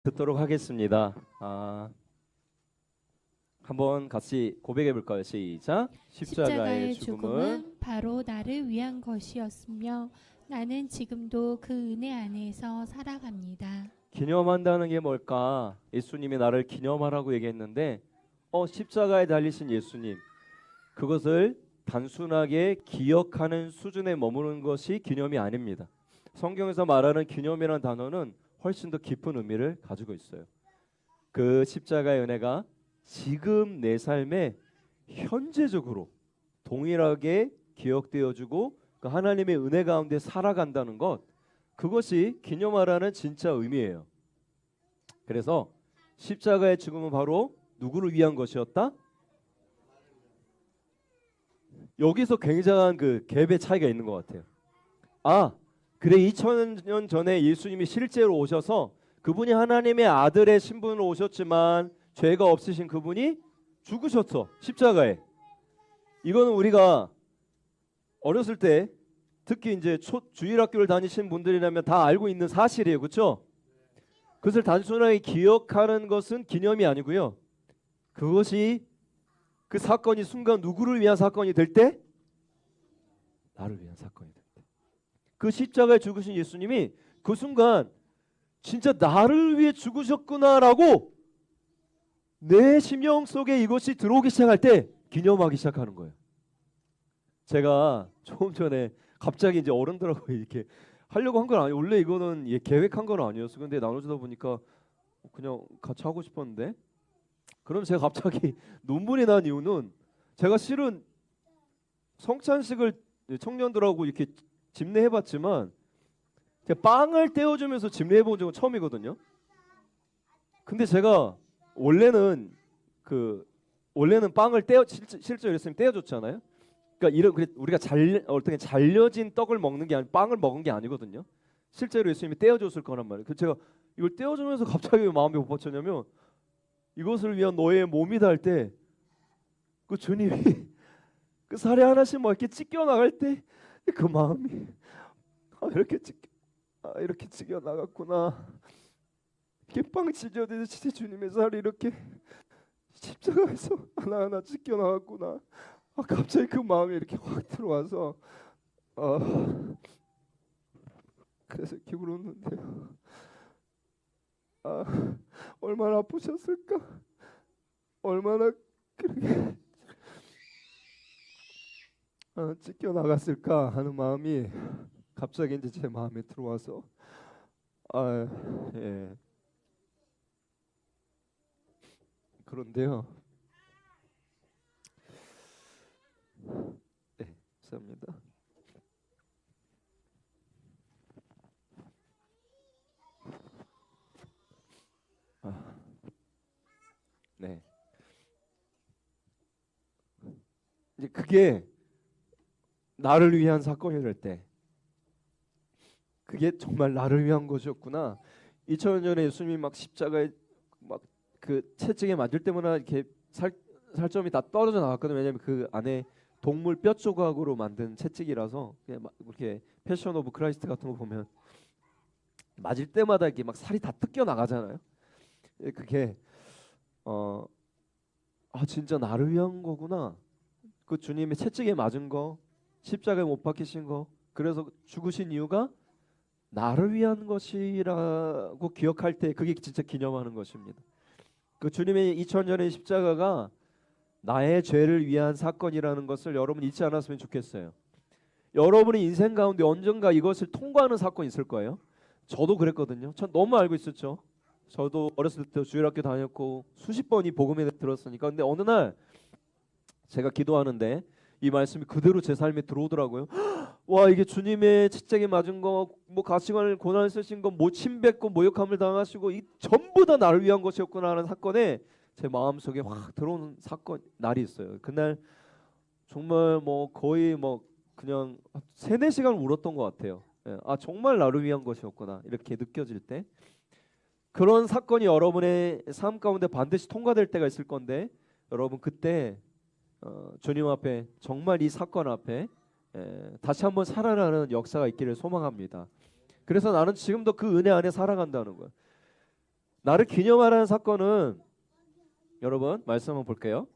듣도록 하겠습니다. 한번 같이 고백해 볼까요? 시작. 십자가의 죽음은 바로 나를 위한 것이었으며 나는 지금도 그 은혜 안에서 살아갑니다. 기념한다는 게 뭘까? 예수님이 나를 기념하라고 얘기했는데 십자가에 달리신 예수님, 그것을 단순하게 기억하는 수준에 머무는 것이 기념이 아닙니다. 성경에서 말하는 기념이라는 단어는 훨씬 더 깊은 의미를 가지고 있어요. 그 십자가의 은혜가 지금 내 삶에 현재적으로 동일하게 기억되어주고 그 하나님의 은혜 가운데 살아간다는 것, 그것이 기념하라는 진짜 의미예요. 그래서 십자가의 죽음은 바로 누구를 위한 것이었다? 여기서 굉장한 그 갭의 차이가 있는 것 같아요. 그래, 2000년 전에 예수님이 실제로 오셔서 그분이 하나님의 아들의 신분으로 오셨지만 죄가 없으신 그분이 죽으셨어, 십자가에. 이거는 우리가 어렸을 때 특히 이제 주일학교를 다니신 분들이라면 다 알고 있는 사실이에요, 그렇죠? 그것을 단순하게 기억하는 것은 기념이 아니고요. 그것이 그 사건이 순간 누구를 위한 사건이 될 때? 나를 위한 사건이 될 때. 그 십자가에 죽으신 예수님이 그 순간 진짜 나를 위해 죽으셨구나라고 내 심령 속에 이것이 들어오기 시작할 때 기념하기 시작하는 거예요. 제가 조금 전에 갑자기 이제 어른들하고 이렇게 하려고 한 건 아니에요. 원래 이거는 계획한 건 아니었어. 근데 나눠주다 보니까 그냥 같이 하고 싶었는데, 그럼 제가 갑자기 눈물이 난 이유는, 제가 실은 성찬식을 청년들하고 이렇게 집례해봤지만 빵을 떼어주면서 집례해본 적은 처음이거든요. 근데 제가 원래는 빵을 실제로 예수님 떼어줬잖아요. 그러니까 우리가 어떻게 잘려진 떡을 먹는 게 아니고 빵을 먹은 게 아니거든요. 실제로 예수님이 떼어줬을 거란 말이에요. 그래서 제가 이걸 떼어주면서 갑자기 왜 마음이 勃받쳤냐면, 이것을 위한 너의 몸이다 할 때 그 주님이 그 사례 하나씩 막 이렇게 찢겨 나갈 때 그 마음이 이렇게 찢겨 나갔구나. 이렇게 빵 찢어지듯이 주님의 살이 이렇게 십자가에서 하나하나 찢겨 나갔구나. 갑자기 그 마음이 이렇게 확 들어와서 그래서 이렇게 울었는데요. 얼마나 아프셨을까? 얼마나 그렇게 찢겨 나갔을까 하는 마음이 갑자기 이제 제 마음에 들어와서 예. 그런데요. 네, 감사합니다. 네. 이제 그게 나를 위한 사건이 될 때, 그게 정말 나를 위한 것이었구나. 2000년 전에 예수님이 막 십자가에 막 그 채찍에 맞을 때마다 이렇게 살점이 다 떨어져 나갔거든요. 왜냐하면 그 안에 동물 뼈 조각으로 만든 채찍이라서. 그냥 막 이렇게 패션 오브 크라이스트 같은 거 보면 맞을 때마다 이렇게 막 살이 다 뜯겨 나가잖아요. 그게 진짜 나를 위한 거구나. 그 주님의 채찍에 맞은 거, 십자가에 못 박히신 거, 그래서 죽으신 이유가 나를 위한 것이라고 기억할 때 그게 진짜 기념하는 것입니다. 그 주님의 2000년의 십자가가 나의 죄를 위한 사건이라는 것을 여러분 잊지 않았으면 좋겠어요. 여러분의 인생 가운데 언젠가 이것을 통과하는 사건이 있을 거예요. 저도 그랬거든요. 전 너무 알고 있었죠. 저도 어렸을 때 주일학교 다녔고 수십 번이 복음에 들었으니까. 근데 어느 날 제가 기도하는데 이 말씀이 그대로 제 삶에 들어오더라고요. 와, 이게 주님의 채찍에 맞은 거, 뭐 가시관을 고난을 쓰신 거, 뭐 침뱉고 모욕함을 당하시고, 이 전부 다 나를 위한 것이었구나 하는 사건에 제 마음속에 확 들어오는 날이 있어요. 그날 정말 뭐 거의 뭐 그냥 3-4시간 울었던 것 같아요. 정말 나를 위한 것이었구나 이렇게 느껴질 때. 그런 사건이 여러분의 삶 가운데 반드시 통과될 때가 있을 건데, 여러분 그때 주님 앞에, 정말 이 사건 앞에 다시 한번 살아나는 역사가 있기를 소망합니다. 그래서 나는 지금도 그 은혜 안에 살아간다는 거예요. 나를 기념하라는 사건은 여러분 말씀 한번 볼게요.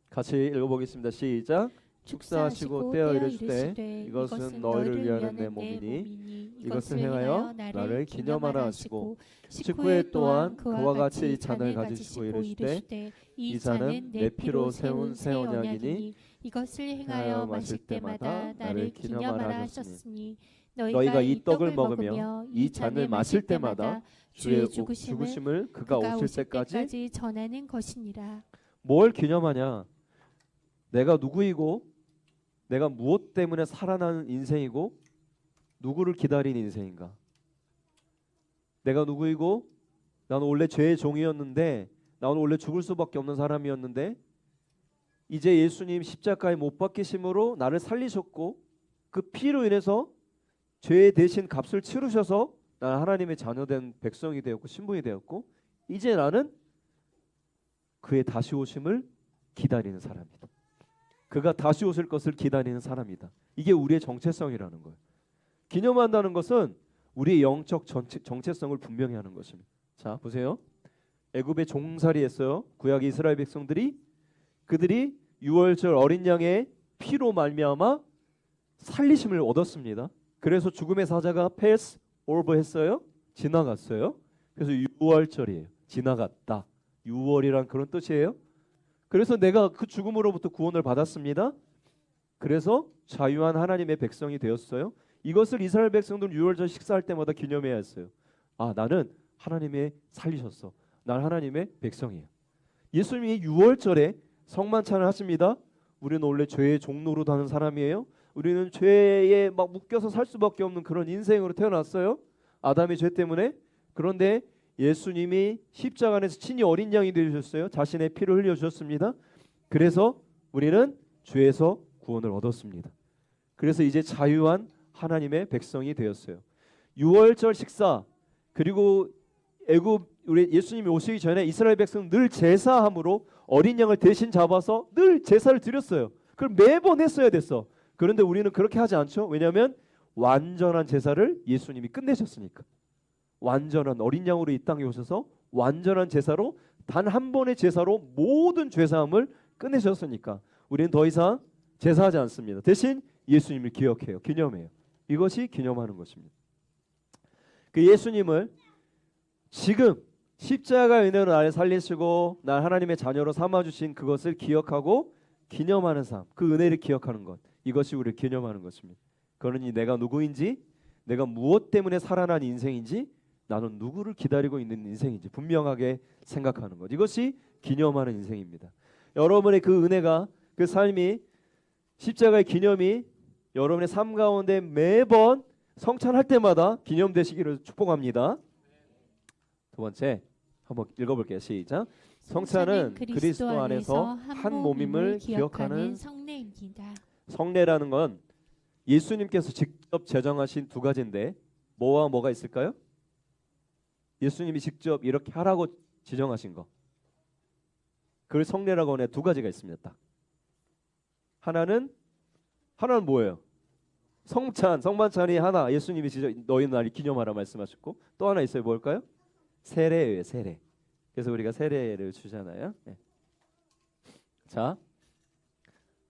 같이 읽어보겠습니다. 시작. 축사하시고 떼어 이르시되 이것은 너희를 위하는 내 몸이니 이것을 행하여 나를 기념하라 하시고 식후에 또한 그와 같이 이 잔을 가지시고 이르시되 이 잔은 내 피로 세운 새 언약이니 이것을 행하여 마실 때마다 나를 기념하라 하셨으니 너희가 이 떡을 먹으며 이 잔을 마실 때마다 주의 죽으심을 그가 오실 때까지 전하는 것이니라. 뭘 기념하냐? 내가 누구이고 내가 무엇 때문에 살아나는 인생이고 누구를 기다린 인생인가? 내가 누구이고 나는 원래 죄의 종이었는데 나는 원래 죽을 수밖에 없는 사람이었는데 이제 예수님 십자가에 못 박히심으로 나를 살리셨고 그 피로 인해서 죄의 대신 값을 치르셔서 나는 하나님의 자녀된 백성이 되었고 신분이 되었고 이제 나는 그의 다시 오심을 기다리는 사람이다. 그가 다시 오실 것을 기다리는 사람이다. 이게 우리의 정체성이라는 거예요. 기념한다는 것은 우리의 영적 정체성을 분명히 하는 것입니다. 자, 보세요. 애굽에 종살이했어요. 구약 이스라엘 백성들이 그들이 유월절 어린 양의 피로 말미암아 살리심을 얻었습니다. 그래서 죽음의 사자가 패스 오버 했어요. 지나갔어요. 그래서 유월절이에요. 지나갔다. 유월이란 그런 뜻이에요. 그래서 내가 그 죽음으로부터 구원을 받았습니다. 그래서 자유한 하나님의 백성이 되었어요. 이것을 이스라엘 백성들은 유월절 식사할 때마다 기념해야 했어요. 아, 나는 하나님의 살리셨어. 난 하나님의 백성이에요. 예수님이 유월절에 성만찬을 하십니다. 우리는 원래 죄의 종로로 다는 사람이에요. 우리는 죄에 막 묶여서 살 수밖에 없는 그런 인생으로 태어났어요. 아담의 죄 때문에. 그런데 예수님이 십자가 안에서 친히 어린 양이 되셨어요. 자신의 피를 흘려주셨습니다. 그래서 우리는 죄에서 구원을 얻었습니다. 그래서 이제 자유한 하나님의 백성이 되었어요. 유월절 식사 그리고 애굽 우리 예수님이 오시기 전에 이스라엘 백성은 늘 제사함으로 어린 양을 대신 잡아서 늘 제사를 드렸어요. 그걸 매번 했어야 됐어. 그런데 우리는 그렇게 하지 않죠. 왜냐하면 완전한 제사를 예수님이 끝내셨으니까. 완전한 어린 양으로 이 땅에 오셔서 완전한 제사로 단 한 번의 제사로 모든 죄사함을 끝내셨으니까 우리는 더 이상 제사하지 않습니다. 대신 예수님을 기억해요. 기념해요. 이것이 기념하는 것입니다. 그 예수님을 지금 십자가의 은혜로 나를 살리시고 날 하나님의 자녀로 삼아주신 그것을 기억하고 기념하는 삶, 그 은혜를 기억하는 것, 이것이 우리를 기념하는 것입니다. 그러니 내가 누구인지, 내가 무엇 때문에 살아난 인생인지, 나는 누구를 기다리고 있는 인생인지 분명하게 생각하는 것, 이것이 기념하는 인생입니다. 여러분의 그 은혜가, 그 삶이, 십자가의 기념이 여러분의 삶 가운데 매번 성찬할 때마다 기념되시기를 축복합니다. 두 번째 한번 읽어볼게요. 시작. 성찬은 그리스도 안에서 한 몸임을 기억하는 성례입니다. 성례라는 건 예수님께서 직접 제정하신 두 가지인데 뭐와 뭐가 있을까요? 예수님이 직접 이렇게 하라고 지정하신 거, 그걸 성례라고 하는 두 가지가 있습니다. 딱. 하나는 뭐예요? 성찬, 성만찬이 하나, 예수님이 너희 날이 기념하라 말씀하셨고, 또 하나 있어요. 뭘까요? 세례예요. 세례. 그래서 우리가 세례를 주잖아요. 네. 자,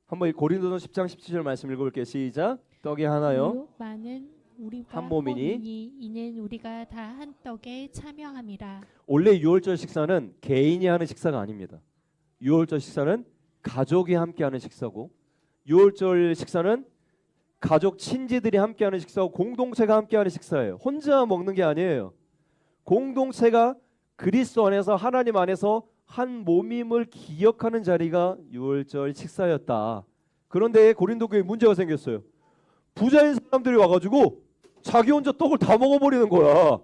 한번 고린도서 10장 17절 말씀 읽어볼게요. 시작. 떡이 하나요. 많은 우리와 한 몸이니 이는 우리가 다 한 떡에 참여함이라. 원래 유월절 식사는 개인이 하는 식사가 아닙니다. 유월절 식사는 가족이 함께하는 식사고, 유월절 식사는 가족 친지들이 함께하는 식사고 공동체가 함께하는 식사예요. 혼자 먹는 게 아니에요. 공동체가 그리스도 안에서 하나님 안에서 한 몸임을 기억하는 자리가 유월절 식사였다. 그런데 고린도 교회에 문제가 생겼어요. 부자인 사람들이 와가지고 자기 혼자 떡을 다 먹어버리는 거야.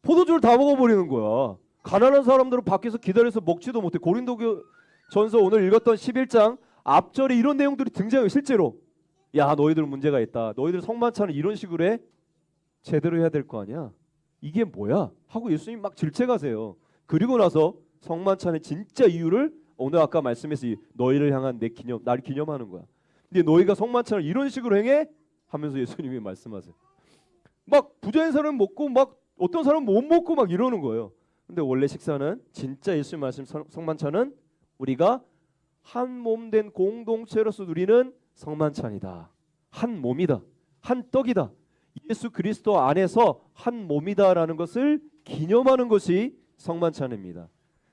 포도주를 다 먹어버리는 거야. 가난한 사람들은 밖에서 기다려서 먹지도 못해. 고린도 전서 오늘 읽었던 11장 앞절에 이런 내용들이 등장해요. 실제로. 야, 너희들 문제가 있다. 너희들 성만찬을 이런 식으로 해? 제대로 해야 될 거 아니야. 이게 뭐야? 하고 예수님 막 질책하세요. 그리고 나서 성만찬의 진짜 이유를 오늘 아까 말씀해서 너희를 향한 내 기념, 날 기념하는 거야. 근데 너희가 성만찬을 이런 식으로 행해? 하면서 예수님이 말씀하세요. 막 부자인 사람은 먹고 막 어떤 사람은 못 먹고 막 이러는 거예요. 근데 원래 식사는 진짜 예수님 말씀 성만찬은 우리가 한 몸 된 공동체로서 누리는 성만찬이다. 한 몸이다. 한 떡이다. 예수 그리스도 안에서 한 몸이다라는 것을 기념하는 것이 성만찬입니다.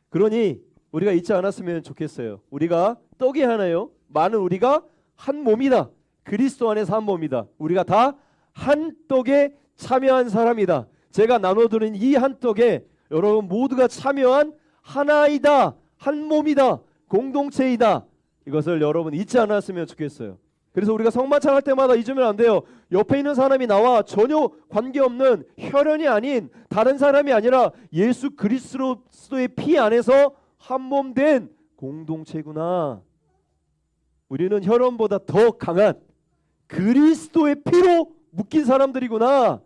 그러니 우리가 잊지 않았으면 좋겠어요. 우리가 떡이 하나요. 많은 우리가 한 몸이다. 그리스도 안에서 한 몸이다. 우리가 다 한 떡에 참여한 사람이다. 제가 나눠드린 이 한 떡에 여러분 모두가 참여한 하나이다. 한 몸이다. 공동체이다. 이것을 여러분 잊지 않았으면 좋겠어요. 그래서 우리가 성만찬 할 때마다 잊으면 안 돼요. 옆에 있는 사람이 나와 전혀 관계없는 혈연이 아닌 다른 사람이 아니라 예수 그리스도의 피 안에서 한 몸 된 공동체구나. 우리는 혈연보다 더 강한 그리스도의 피로 묶인 사람들이구나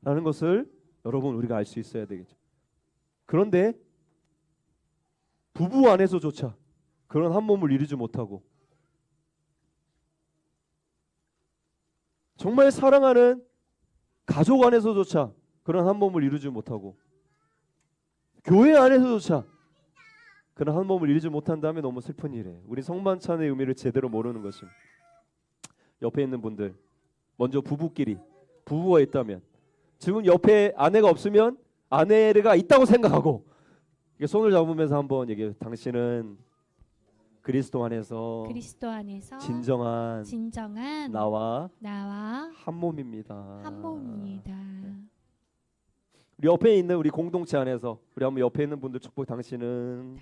라는 것을 여러분 우리가 알 수 있어야 되겠죠. 그런데 부부 안에서조차 그런 한 몸을 이루지 못하고 정말 사랑하는 가족 안에서조차 그런 한 몸을 이루지 못하고 교회 안에서조차 그런 한 몸을 이루지 못한다면 너무 슬픈 일이에요. 우리 성만찬의 의미를 제대로 모르는 것입니다. 옆에 있는 분들 먼저 부부가 있다면 지금 옆에 아내가 없으면 아내가 있다고 생각하고 손을 잡으면서 한번 얘기해요. 당신은 그리스도 안에서 진정한 나와 한 몸입니다. 한 몸입니다. 우리 옆에 있는 우리 공동체 안에서 우리 한번 옆에 있는 분들 축복. 당신은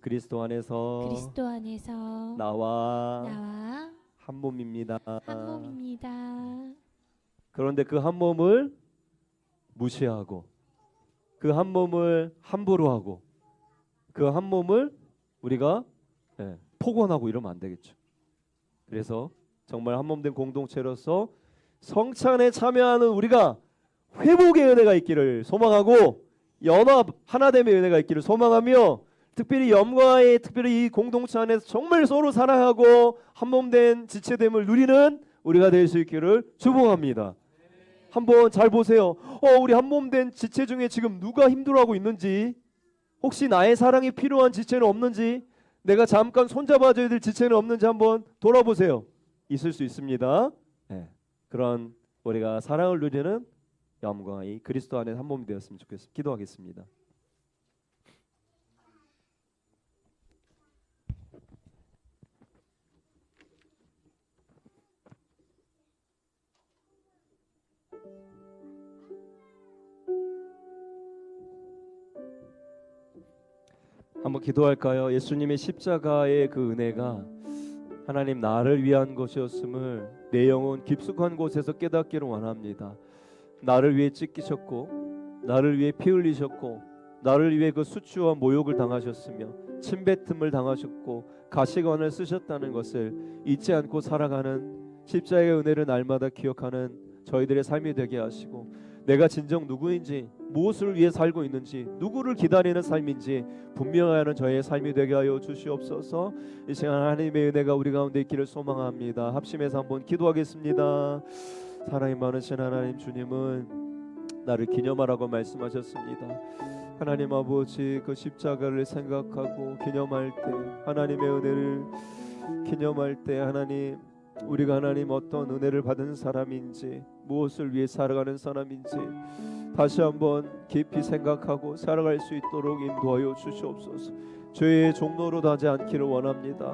그리스도 안에서 나와 한 몸입니다. 한 몸입니다. 그런데 그 한 몸을 무시하고 그 한 몸을 함부로 하고 그 한 몸을 우리가 폭언하고 이러면 안 되겠죠. 그래서 정말 한 몸 된 공동체로서 성찬에 참여하는 우리가 회복의 은혜가 있기를 소망하고 연합 하나됨의 은혜가 있기를 소망하며 특별히 염과의 특별히 이 공동체 안에서 정말 서로 사랑하고 한 몸 된 지체됨을 누리는 우리가 될 수 있기를 축복합니다. 한번 잘 보세요. 우리 한 몸 된 지체 중에 지금 누가 힘들어하고 있는지, 혹시 나의 사랑이 필요한 지체는 없는지, 내가 잠깐 손잡아줘야 될 지체는 없는지 한번 돌아보세요. 있을 수 있습니다. 그런 우리가 사랑을 누리는 염과의 그리스도 안에 한 몸이 되었으면 좋겠습니다. 기도하겠습니다. 한번 기도할까요? 예수님의 십자가의 그 은혜가 하나님 나를 위한 것이었음을 내 영혼 깊숙한 곳에서 깨닫기를 원합니다. 나를 위해 찢기셨고 나를 위해 피 흘리셨고 나를 위해 그 수치와 모욕을 당하셨으며 침뱉음을 당하셨고 가시관을 쓰셨다는 것을 잊지 않고 살아가는 십자가의 은혜를 날마다 기억하는 저희들의 삶이 되게 하시고, 내가 진정 누구인지, 무엇을 위해 살고 있는지, 누구를 기다리는 삶인지 분명하는 저의 삶이 되게 하여 주시옵소서. 이 시간 하나님의 은혜가 우리 가운데 있기를 소망합니다. 합심해서 한번 기도하겠습니다. 사랑이 많으신 하나님, 주님은 나를 기념하라고 말씀하셨습니다. 하나님 아버지, 그 십자가를 생각하고 기념할 때, 하나님의 은혜를 기념할 때, 하나님 우리가 하나님 어떤 은혜를 받은 사람인지, 무엇을 위해 살아가는 사람인지 다시 한번 깊이 생각하고 살아갈 수 있도록 인도하여 주시옵소서. 죄의 종로로 가지 않기를 원합니다.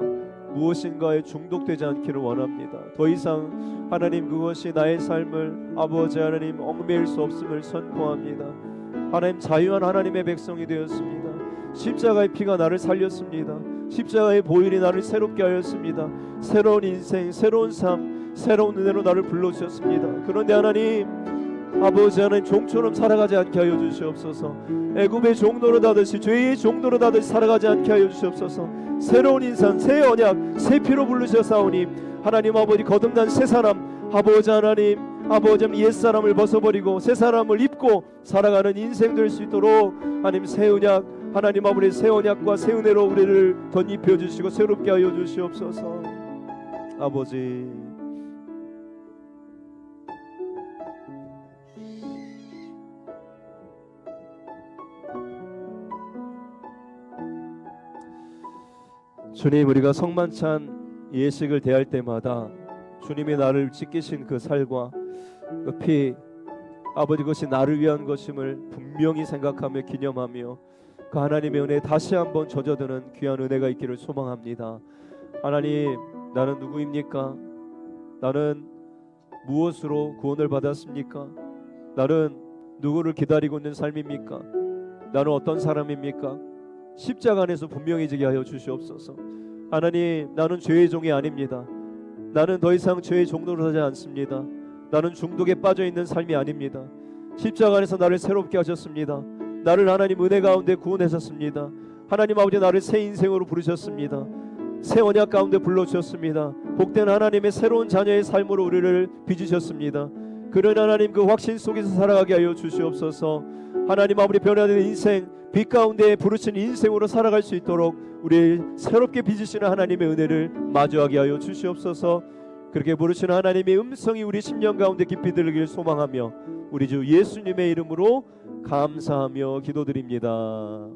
무엇인가에 중독되지 않기를 원합니다. 더 이상 하나님 그것이 나의 삶을 아버지 하나님 얽매일 수 없음을 선포합니다. 하나님 자유한 하나님의 백성이 되었습니다. 십자가의 피가 나를 살렸습니다. 십자가의 보혈이 나를 새롭게 하였습니다. 새로운 인생, 새로운 삶, 새로운 은혜로 나를 불러주셨습니다. 그런데 하나님 아버지 하나님 종처럼 살아가지 않게 하여 주시옵소서. 애굽의 종로로 다듯이 죄의 종로로 다듯이 살아가지 않게 하여 주시옵소서. 새로운 인생, 새 언약, 새 피로 부르셨사오니 하나님 아버지 거듭난 새 사람, 아버지 하나님 아버지 옛사람을 벗어버리고 새 사람을 입고 살아가는 인생 될 수 있도록 하나님 새 언약, 하나님 아버지 새 언약과 새 은혜로 우리를 덧입혀 주시고 새롭게 하여 주시옵소서. 아버지 주님, 우리가 성만찬 예식을 대할 때마다 주님이 나를 지키신 그 살과 그 피, 아버지, 그것이 나를 위한 것임을 분명히 생각하며 기념하며 그 하나님의 은혜에 다시 한번 젖어드는 귀한 은혜가 있기를 소망합니다. 하나님, 나는 누구입니까? 나는 무엇으로 구원을 받았습니까? 나는 누구를 기다리고 있는 삶입니까? 나는 어떤 사람입니까? 십자가 안에서 분명해지게 하여 주시옵소서. 하나님, 나는 죄의 종이 아닙니다. 나는 더 이상 죄의 종로로 하지 않습니다. 나는 중독에 빠져 있는 삶이 아닙니다. 십자가 안에서 나를 새롭게 하셨습니다. 나를 하나님 은혜 가운데 구원하셨습니다. 하나님 아버지, 나를 새 인생으로 부르셨습니다. 새 언약 가운데 불러주셨습니다. 복된 하나님의 새로운 자녀의 삶으로 우리를 빚으셨습니다. 그런 하나님 그 확신 속에서 살아가게 하여 주시옵소서. 하나님 아버지, 변화된 인생, 빛 가운데 부르신 인생으로 살아갈 수 있도록 우리 새롭게 빚으시는 하나님의 은혜를 마주하게 하여 주시옵소서. 그렇게 부르시는 하나님의 음성이 우리 심령 가운데 깊이 들리길 소망하며 우리 주 예수님의 이름으로 감사하며 기도드립니다.